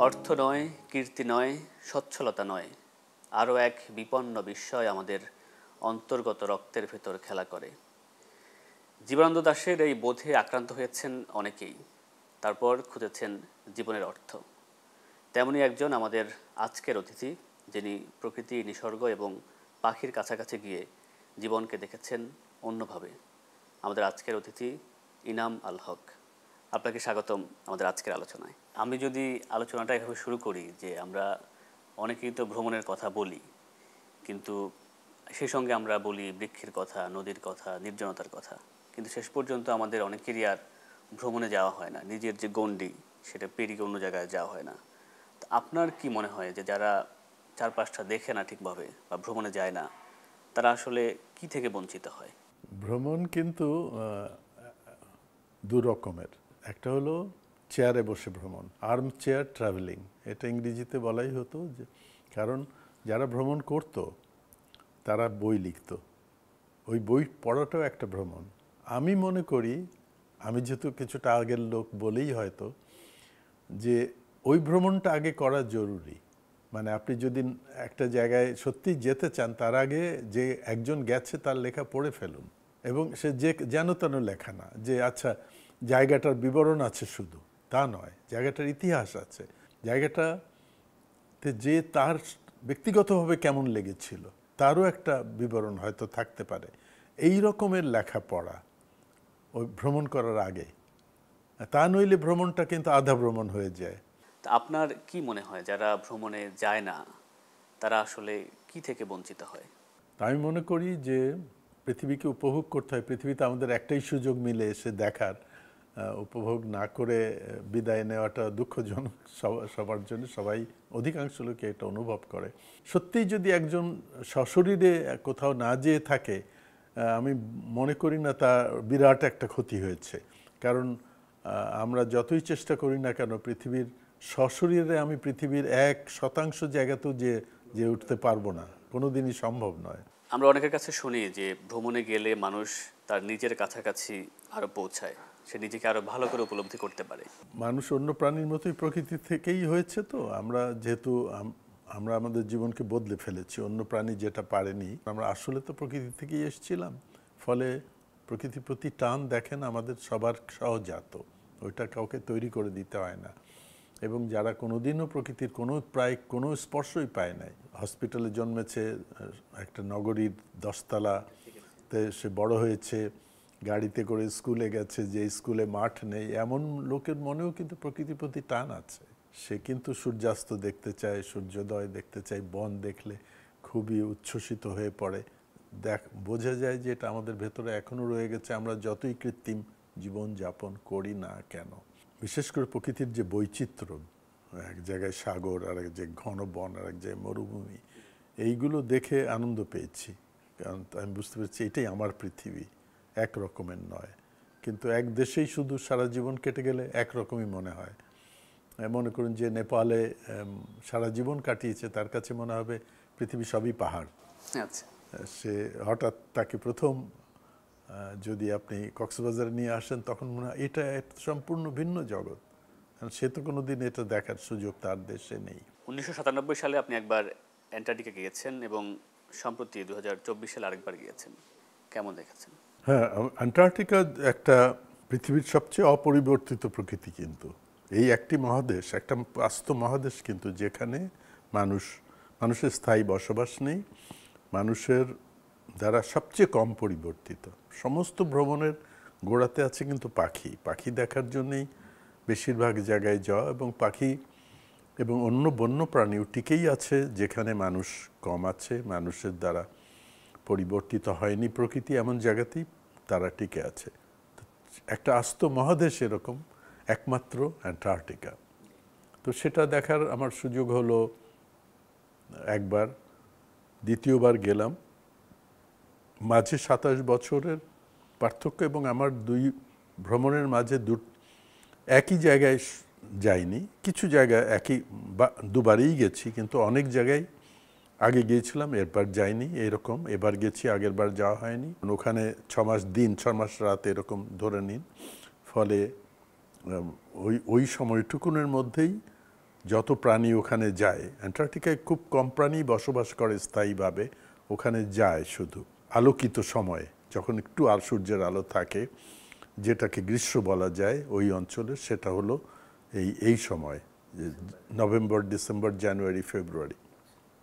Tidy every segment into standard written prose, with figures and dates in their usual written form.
অর্থ নয়, কীর্তি নয়, সচ্ছলতা নয়, আরও এক বিপন্ন বিস্ময় আমাদের অন্তর্গত রক্তের ভেতর খেলা করে। জীবনানন্দ দাশের এই বোধে আক্রান্ত হয়েছেন অনেকেই, তারপর খুঁজেছেন জীবনের অর্থ। তেমনি একজন আমাদের আজকের অতিথি, যিনি প্রকৃতি, নিসর্গ এবং পাখির কাছাকাছি গিয়ে জীবনকে দেখেছেন অন্যভাবে। আমাদের আজকের অতিথি ইনাম আল হক। আপনাকে স্বাগতম আমাদের আজকের আলোচনায়। আমি যদি আলোচনাটা এভাবে শুরু করি যে আমরা অনেকেই তো ভ্রমণের কথা বলি, কিন্তু সেই সঙ্গে আমরা বলি বৃক্ষের কথা, নদীর কথা, নির্জনতার কথা, কিন্তু শেষ পর্যন্ত আমাদের অনেকেরই আর ভ্রমণে যাওয়া হয় না। নিজের যে গণ্ডি সেটা পেরিয়ে অন্য জায়গায় যাওয়া হয় না। আপনার কি মনে হয় যে যারা চারপাশটা দেখে না ঠিকভাবে বা ভ্রমণে যায় না, তারা আসলে কি থেকে বঞ্চিত হয়? ভ্রমণ কিন্তু দু রকমের। একটা হলো চেয়ারে বসে ভ্রমণ, আর্ম চেয়ার ট্রাভেলিং, এটা ইংরেজিতে বলাই হতো। যে কারণ যারা ভ্রমণ করত তারা বই লিখত, ওই বই পড়াটাও একটা ভ্রমণ। আমি মনে করি, আমি যেহেতু কিছুটা আগের লোক বলেই হয়তো, যে ওই ভ্রমণটা আগে করা জরুরি। মানে আপনি যদি একটা জায়গায় সত্যি যেতে চান, তার আগে যে একজন গেছে তার লেখা পড়ে ফেলুন। এবং সে যে যেন তেন লেখা না, যে আচ্ছা জায়গাটার বিবরণ আছে শুধু, তা নয়, জায়গাটার ইতিহাস আছে, জায়গাটাতে যে তার ব্যক্তিগতভাবে কেমন লেগেছিল তারও একটা বিবরণ হয়তো থাকতে পারে। এই রকমের লেখা পড়া ওই ভ্রমণ করার আগে, তা নইলে ভ্রমণটা কিন্তু আধা ভ্রমণ হয়ে যায়। তা আপনার কি মনে হয় যারা ভ্রমণে যায় না তারা আসলে কি থেকে বঞ্চিত হয়? আমি মনে করি যে পৃথিবীকে উপভোগ করতে হয়। পৃথিবীতে আমাদের একটাই সুযোগ মিলে এসে দেখার, উপভোগ না করে বিদায় নেওয়াটা দুঃখজনক সবার জন্য। সবাই, অধিকাংশ লোকে এটা অনুভব করে। সত্যিই যদি একজন সশরীরে কোথাও না যেয়ে থাকে, আমি মনে করি না তার বিরাট একটা ক্ষতি হয়েছে। কারণ আমরা যতই চেষ্টা করি না কেন, পৃথিবীর সশরীরে আমি পৃথিবীর 1% জায়গাতেও যে উঠতে পারবো না, কোনোদিনই সম্ভব নয়। আমরা অনেকের কাছে শুনি যে ভ্রমণে গেলে মানুষ তার নিজের কাছাকাছি আরো পৌঁছায়, সে নিজেকে আরো ভালো করে উপলব্ধি করতে পারে। মানুষ অন্য প্রাণীর মতোই প্রকৃতি থেকেই হয়েছে। তো আমরা যেহেতু আমরা আমাদের জীবনকে বদলে ফেলেছি, অন্য প্রাণী যেটা পারেনি। আমরা আসলে তো প্রকৃতি থেকেই এসেছিলাম, ফলে প্রকৃতির প্রতি টান দেখেন আমাদের সবার সহজাত, ওইটা কাউকে তৈরি করে দিতে হয় না। এবং যারা কোনোদিনও প্রকৃতির প্রায় কোনো স্পর্শই পায় নাই, হসপিটালে জন্মেছে, একটা নগরীর 10তলাতে সে বড় হয়েছে, গাড়িতে করে স্কুলে গেছে, যে স্কুলে মাঠ নেই, এমন লোকের মনেও কিন্তু প্রকৃতির প্রতি টান আছে। সে কিন্তু সূর্যাস্ত দেখতে চায়, সূর্যোদয় দেখতে চায়, বন দেখলে খুবই উচ্ছ্বসিত হয়ে পড়ে। বোঝা যায় যে এটা আমাদের ভেতরে এখনও রয়ে গেছে, আমরা যতই কৃত্রিম জীবনযাপন করি না কেন। বিশেষ করে প্রকৃতির যে বৈচিত্র্য, এক জায়গায় সাগর, আর এক জায়গায় ঘন বন, আর এক জায়গায় মরুভূমি, এইগুলো দেখে আনন্দ পেয়েছি। কারণ আমি বুঝতে পেরেছি এটাই আমার পৃথিবী, এক রকমের নয়। কিন্তু এক দেশেই শুধু সারা জীবন কেটে গেলে একরকমই মনে হয়। মনে করুন যে নেপালে সারা জীবন কাটিয়েছে, তার কাছে মনে হবে পৃথিবী সবই পাহাড়। আচ্ছা, সে হঠাৎ তাকে প্রথম যদি আপনি কক্সবাজারে নিয়ে আসেন, তখন মনে হয় এটা সম্পূর্ণ ভিন্ন জগৎ। সে তো কোনোদিন এটা দেখার সুযোগ তার দেশে নেই। 1997 সালে আপনি একবার অ্যান্টার্কটিকা গিয়েছেন এবং সম্প্রতি 2024 সালে আরেকবার গিয়েছেন। কেমন দেখেছেন? হ্যাঁ, অ্যান্টার্কটিকা একটা পৃথিবীর সবচেয়ে অপরিবর্তিত প্রকৃতি। কিন্তু এই একটি মহাদেশ, একটা আস্ত মহাদেশ কিন্তু, যেখানে মানুষের স্থায়ী বসবাস নেই, মানুষের দ্বারা সবচেয়ে কম পরিবর্তিত। সমস্ত ভ্রমণের গোড়াতে আছে কিন্তু পাখি দেখার জন্যেই বেশিরভাগ জায়গায় যাওয়া, এবং পাখি এবং অন্য বন্য প্রাণীও টিকেই আছে যেখানে মানুষ কম আছে, মানুষের দ্বারা পরিবর্তিত হয়নি প্রকৃতি, এমন জায়গাতেই তারা টিকে আছে। একটা আস্ত মহাদেশ এরকম একমাত্র অ্যান্টার্কটিকা। তো সেটা দেখার আমার সুযোগ হলো একবার। দ্বিতীয়বার গেলাম, মাঝে 27 বছরের পার্থক্য, এবং আমার দুই ভ্রমণের মাঝে একই জায়গায় যাইনি। কিছু জায়গায় দুবারই গেছি, কিন্তু অনেক জায়গায় আগে গিয়েছিলাম, এরপর যাইনি, এরকম। এবার গেছি, আগের বার যাওয়া হয়নি। ওখানে 6 মাস দিন 6 মাস রাত এরকম ধরে নিন। ফলে ওই সময়টুকুনের মধ্যেই যত প্রাণী ওখানে যায়, অ্যান্টার্কটিকায় খুব কম প্রাণী বসবাস করে স্থায়ীভাবে, ওখানে যায় শুধু আলোকিত সময়ে, যখন একটু সূর্যের আলো থাকে, যেটাকে গ্রীষ্ম বলা যায় ওই অঞ্চলে, সেটা হলো এই সময়, নভেম্বর, ডিসেম্বর, জানুয়ারি, ফেব্রুয়ারি।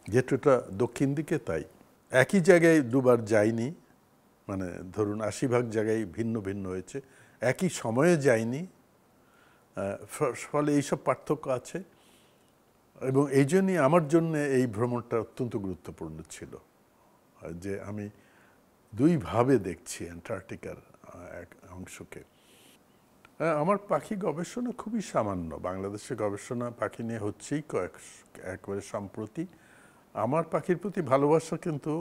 যেটা দক্ষিণ দিকে তাই একই জায়গায় দুবার যাইনি, মানে ধরুন ৮০ ভাগ জায়গায় ভিন্ন ভিন্ন হয়েছে, একই সময়ে যাইনি, ফলে এইসব পার্থক্য আছে। এবং এই জন্যই আমার জন্য এই ভ্রমণটা অত্যন্ত গুরুত্বপূর্ণ ছিল, যে আমি দুইভাবে দেখছি অ্যান্টার্কটিকার এক অংশকে। আমার পাখি গবেষণা খুবই সামান্য, বাংলাদেশে গবেষণা পাখি নিয়ে হচ্ছেই একবারে সম্প্রতি। আমার পাখির প্রতি ভালোবাসা কিন্তু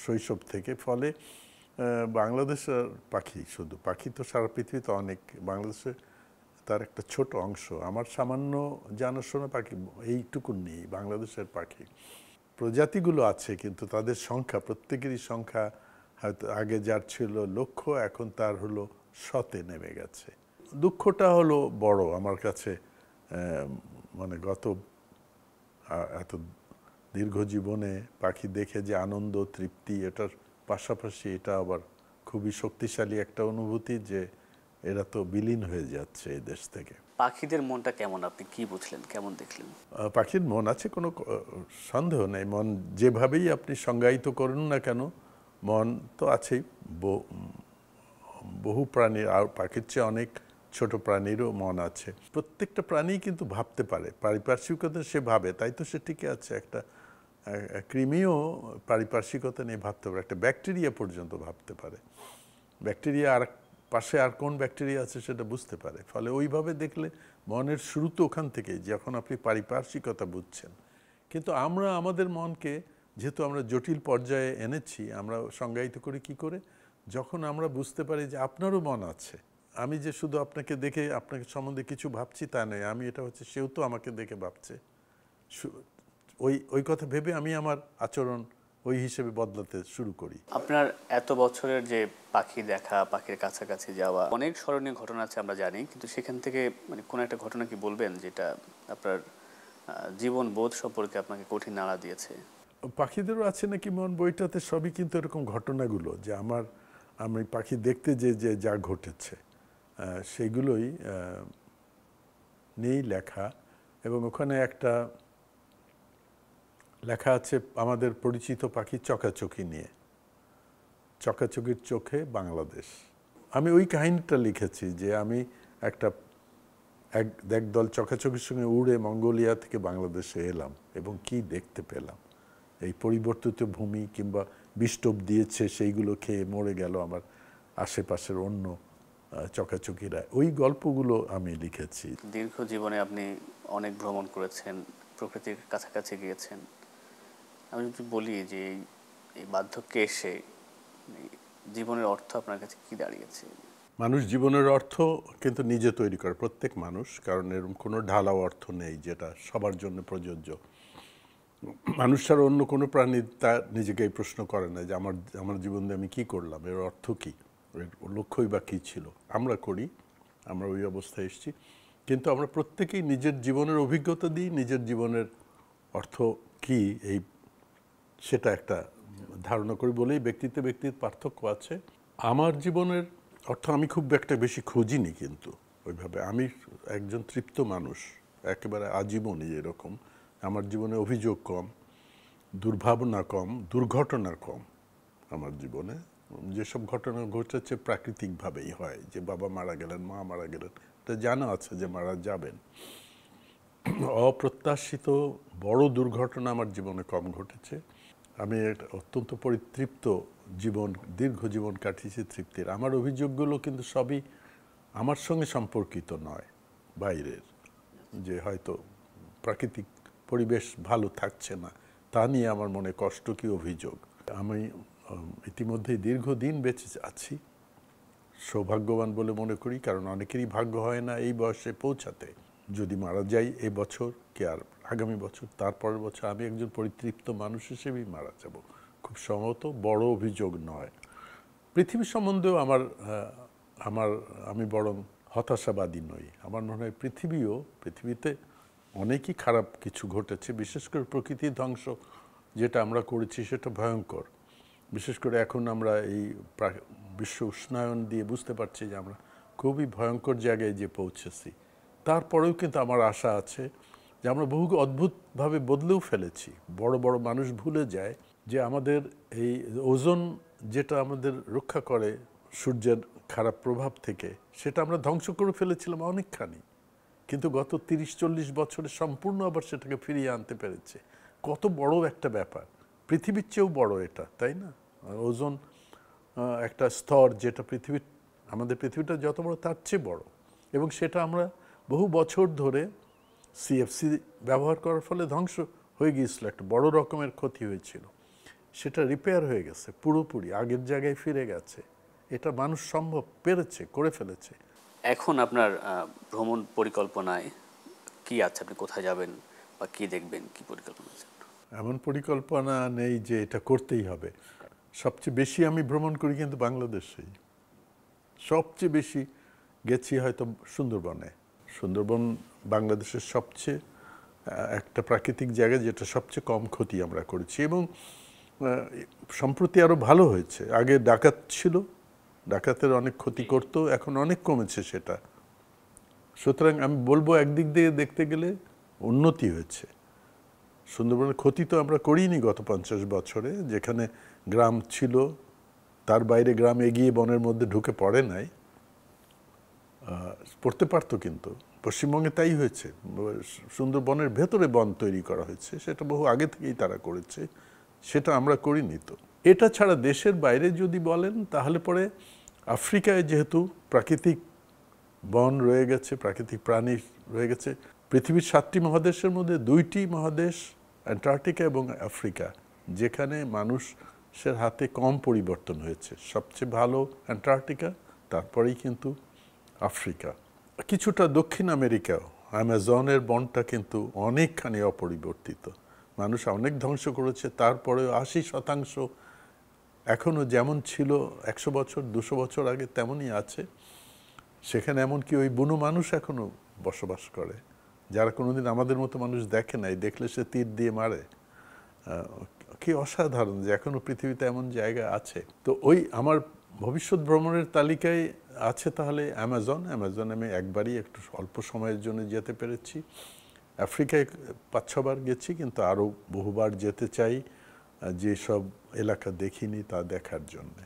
শৈশব থেকে, ফলে বাংলাদেশের পাখি, শুধু পাখি তো সারা পৃথিবীতে অনেক, বাংলাদেশে তার একটা ছোট অংশ। আমার সামান্য জানাশোনা পাখি এইটুকুন নেই বাংলাদেশের পাখি। প্রজাতিগুলো আছে কিন্তু তাদের সংখ্যা, প্রত্যেকেরই সংখ্যা হয়তো আগে যার ছিল লক্ষ, এখন তার হলো শতে নেমে গেছে। দুঃখটা হলো বড় আমার কাছে, মানে গত এত দীর্ঘ জীবনে পাখি দেখে যে আনন্দ, তৃপ্তি, এটার পাশাপাশি এটা আবার খুবই শক্তিশালী একটা অনুভূতি যে এরা তো বিলীন হয়ে যাচ্ছে এই দেশ থেকে। পাখিদের মনটা কেমন, আপনি কি বুঝলেন, কেমন দেখলেন? পাখির মন আছে, কোনো সন্দেহ নেই। মন যেভাবেই আপনি সংজ্ঞায়িত করুন না কেন, মন তো আছেই। বহু প্রাণীর, আর পাখির চেয়ে অনেক ছোট প্রাণীরও মন আছে। প্রত্যেকটা প্রাণী কিন্তু ভাবতে পারে, পারিপার্শ্বিকতা সে ভাবে, তাই তো সে টিকে আছে। একটা কৃমিও পারিপার্শ্বিকতা নিয়ে ভাবতে পারে, একটা ব্যাকটেরিয়া পর্যন্ত ভাবতে পারে। ব্যাকটেরিয়া আর পাশে আর কোন ব্যাকটেরিয়া আছে সেটা বুঝতে পারে। ফলে ওইভাবে দেখলে মনের শুরু তো ওখান থেকেই, যখন আপনি পারিপার্শ্বিকতা বুঝছেন। কিন্তু আমরা আমাদের মনকে, যেহেতু আমরা জটিল পর্যায়ে এনেছি, আমরা সংজ্ঞায়িত করি কি করে? যখন আমরা বুঝতে পারি যে আপনারও মন আছে। আমি যে শুধু আপনাকে দেখে আপনাকে সম্বন্ধে কিছু ভাবছি তা নয়, আমি এটা হচ্ছে সেও তো আমাকে দেখে ভাবছে। ওই কথা ভেবে আমি আমার আচরণ ওই হিসেবে বদলাতে শুরু করি। আপনার এত বছরের যে পাখি দেখা, পাখির কাছাকাছি যাওয়া, অনেক স্মরণীয় ঘটনা আছে আমরা জানি, কিন্তু সেখান থেকে মানে কোনো একটা ঘটনা কি বলবেন যেটা আপনার জীবন বোধ সম্পর্কে আপনাকে কঠিন নাড়া দিয়েছে? পাখিদেরও আছে নাকি মন বইটাতে সবই কিন্তু এরকম ঘটনাগুলো, যে আমি পাখি দেখতে যে যা ঘটেছে সেগুলোই নেই লেখা। এবং ওখানে একটা লেখা আছে আমাদের পরিচিত পাখি চকাচকি নিয়ে, চকাচকির চোখে বাংলাদেশ। আমি ওই কাহিনীটা লিখেছি যে আমি একদল চকাচকির সঙ্গে উড়ে মঙ্গোলিয়া থেকে বাংলাদেশে এলাম এবং কি দেখতে পেলাম। এই পরিবর্তিত ভূমি কিংবা বিষ্টপ দিয়েছে, সেইগুলো খেয়ে মরে গেল আমার আশেপাশের অন্য চকাচকিরা। ওই গল্পগুলো আমি লিখেছি। দীর্ঘ জীবনে আপনি অনেক ভ্রমণ করেছেন, প্রকৃতির কাছাকাছি গিয়েছেন। আমি যদি বলি যে এই বার্ধক্যে এসে জীবনের অর্থ আপনার কাছে কি দাঁড়িয়েছে? মানুষ জীবনের অর্থ কিন্তু নিজে তৈরি করে, প্রত্যেক মানুষ, কারণ এরকম কোনো ঢালাও অর্থ নেই যেটা সবার জন্য প্রযোজ্য। মানুষ ছাড়া অন্য কোনো প্রাণী তা নিজেকে এই প্রশ্ন করে না যে আমার জীবনে আমি কি করলাম, এর অর্থ কি, এর লক্ষ্যই বা কী ছিল। আমরা করি, আমরা ওই অবস্থায় এসেছি। কিন্তু আমরা প্রত্যেকেই নিজের জীবনের অভিজ্ঞতা দিই, নিজের জীবনের অর্থ কি সেটা একটা ধারণা করি বলেই ব্যক্তির পার্থক্য আছে। আমার জীবনের অর্থ আমি খুব একটা বেশি খুঁজিনি, কিন্তু ওইভাবে আমি একজন তৃপ্ত মানুষ, একেবারে আজীবনই এরকম। আমার জীবনে অভিযোগ কম, দুর্ভাবনা কম, দুর্ঘটনা কম। আমার জীবনে যেসব ঘটনা ঘটেছে প্রাকৃতিকভাবেই হয়, যে বাবা মারা গেলেন, মা মারা গেলেন, এটা জানা আছে যে মারা যাবেন। অপ্রত্যাশিত বড় দুর্ঘটনা আমার জীবনে কম ঘটেছে। আমি অত্যন্ত পরিতৃপ্ত জীবন, দীর্ঘ জীবন কাটিয়েছি তৃপ্তির। আমার অভিযোগগুলো কিন্তু সবই আমার সঙ্গে সম্পর্কিত নয়, বাইরের, যে হয়তো প্রাকৃতিক পরিবেশ ভালো থাকছে না তা নিয়ে আমার মনে কষ্ট কি অভিযোগ। আমি ইতিমধ্যেই দীর্ঘদিন বেঁচে আছি, সৌভাগ্যবান বলে মনে করি, কারণ অনেকেরই ভাগ্য হয় না এই বয়সে পৌঁছাতে। যদি মারা যাই এই বছর কি আর আগামী বছর, তারপরের বছর, আমি একজন পরিতৃপ্ত মানুষ হিসেবেই মারা যাব। খুব সম্ভবত বড় অভিযোগ নয়। পৃথিবী সম্বন্ধেও আমি বরং হতাশাবাদী নই। আমার মনে হয় পৃথিবীতে অনেকই খারাপ কিছু ঘটেছে, বিশেষ করে প্রকৃতি ধ্বংস যেটা আমরা করেছি সেটা ভয়ঙ্কর। বিশেষ করে এখন আমরা এই বিশ্ব উষ্ণায়ন দিয়ে বুঝতে পারছি যে আমরা খুবই ভয়ঙ্কর জায়গায় যে পৌঁছেছি। তারপরেও কিন্তু আমার আশা আছে যে আমরা বহু অদ্ভুতভাবে বদলেও ফেলেছি। বড় বড় মানুষ ভুলে যায় যে আমাদের এই ওজোন যেটা আমাদের রক্ষা করে সূর্যের খারাপ প্রভাব থেকে, সেটা আমরা ধ্বংস করে ফেলেছিলাম অনেকখানি, কিন্তু গত 30-40 বছরে সম্পূর্ণ আবার সেটাকে ফিরিয়ে আনতে পেরেছে। কত বড় একটা ব্যাপার, পৃথিবীর চেয়েও বড় এটা, তাই না? ওজোন একটা স্তর যেটা আমাদের পৃথিবীটা যত বড় তার চেয়ে বড়, এবং সেটা আমরা বহু বছর ধরে সিএফসি ব্যবহার করার ফলে ধ্বংস হয়ে গিয়েছিল, একটা বড় রকমের ক্ষতি হয়েছিল। সেটা রিপেয়ার হয়ে গেছে, পুরোপুরি আগের জায়গায় ফিরে গেছে। এটা মানুষ পেরেছে, করে ফেলেছে। এখন আপনার ভ্রমণ পরিকল্পনায় কি আছে? আপনি কোথায় যাবেন বা কি দেখবেন, কি পরিকল্পনা আছে? এমন পরিকল্পনা নেই যে এটা করতেই হবে। সবচেয়ে বেশি আমি ভ্রমণ করি কিন্তু বাংলাদেশেই। সবচেয়ে বেশি গেছি হয়তো সুন্দরবনে। সুন্দরবন বাংলাদেশের সবচেয়ে একটা প্রাকৃতিক জায়গা যেটা সবচেয়ে কম ক্ষতি আমরা করেছি, এবং সম্প্রতি আরও ভালো হয়েছে। আগে ডাকাত ছিল, ডাকাতের অনেক ক্ষতি করতো, এখন অনেক কমেছে সেটা। সুতরাং আমি বলবো একদিক দিয়ে দেখতে গেলে উন্নতি হয়েছে। সুন্দরবনের ক্ষতি তো আমরা করিনি গত 50 বছরে। যেখানে গ্রাম ছিল তার বাইরে গ্রাম এগিয়ে বনের মধ্যে ঢুকে পড়ে নাই, পড়তে পারতো, কিন্তু পশ্চিমবঙ্গে তাই হয়েছে। সুন্দরবনের ভেতরে বন তৈরি করা হয়েছে, সেটা বহু আগে থেকেই তারা করেছে, সেটা আমরা করিনি। তো এটা ছাড়া দেশের বাইরে যদি বলেন তাহলে পরে আফ্রিকায় যেহেতু প্রাকৃতিক বন রয়ে গেছে, প্রাকৃতিক প্রাণী রয়ে গেছে, পৃথিবীর 7টি মহাদেশের মধ্যে 2টি মহাদেশ অ্যান্টার্কটিকা এবং আফ্রিকা, যেখানে মানুষের হাতে কম পরিবর্তন হয়েছে। সবচেয়ে ভালো অ্যান্টার্কটিকা, তারপরেই কিন্তু আফ্রিকা। কিছুটা দক্ষিণ আমেরিকাও, অ্যামাজনের বনটা কিন্তু অনেকখানি অপরিবর্তিত। মানুষ অনেক ধ্বংস করেছে, তারপরেও 80% এখনও যেমন ছিল 100 বছর 200 বছর আগে তেমনই আছে। সেখানে এমনকি ওই বুনো মানুষ এখনও বসবাস করে, যারা কোনোদিন আমাদের মতো মানুষ দেখে নাই, দেখলে সে তীর দিয়ে মারে। কি অসাধারণ যে এখনও পৃথিবীতে এমন জায়গা আছে। তো ওই আমার ভবিষ্যৎ ভ্রমণের তালিকায় আছে তাহলে অ্যামাজন আমি একবারই একটু অল্প সময়ের জন্য যেতে পেরেছি। আফ্রিকায় 5-6 বার গেছি, কিন্তু আরও বহুবার যেতে চাই, যেসব এলাকা দেখিনি তা দেখার জন্যে।